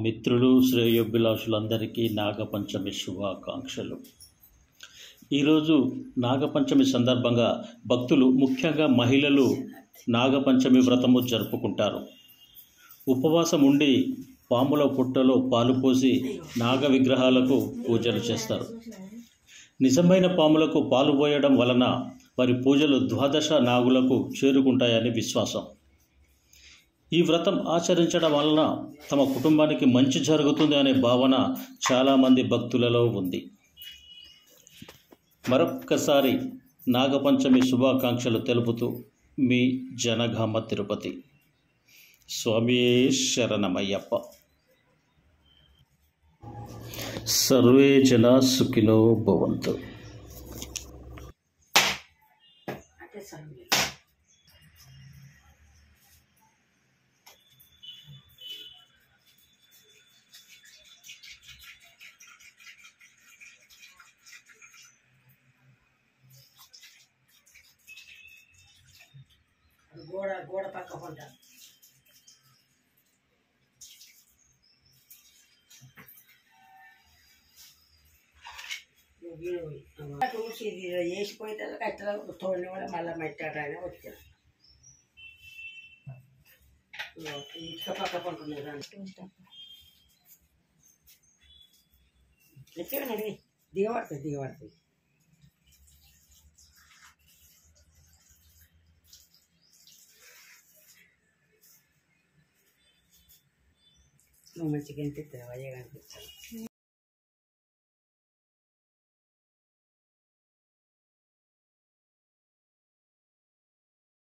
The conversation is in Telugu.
మిత్రులు శ్రేయోభిలాషులందరికీ నాగపంచమి శుభాకాంక్షలు. ఈరోజు నాగపంచమి సందర్భంగా భక్తులు, ముఖ్యంగా మహిళలు నాగపంచమి వ్రతము జరుపుకుంటారు. ఉపవాసం ఉండి పాముల పుట్టలో పాలు పోసి నాగ విగ్రహాలకు పూజలు చేస్తారు. నిజమైన పాములకు పాలు పోయడం వలన వారి పూజలు ద్వాదశ నాగులకు చేరుకుంటాయని విశ్వాసం. ఈ వ్రతం ఆచరించడం వలన తమ కుటుంబానికి మంచి జరుగుతుంది అనే భావన చాలామంది భక్తులలో ఉంది. మరొక్కసారి నాగపంచమి శుభాకాంక్షలు తెలుపుతూ మీ జనగామ తిరుపతి. స్వామియే శరణమయ్యప్ప. సర్వే జన సుఖినో భవంతు. గోడ పక్క పంట చూసి వేసిపోయితే కట్టెల తోడిని కూడా మళ్ళీ మెట్టాడని వచ్చాను. ఇటుక పక్క పంట ఎక్కడండి దిగబడుతుంది. నువ్వు మంచిగా అనిపిస్తుంది, అయ్యగా అనిపిస్తాను.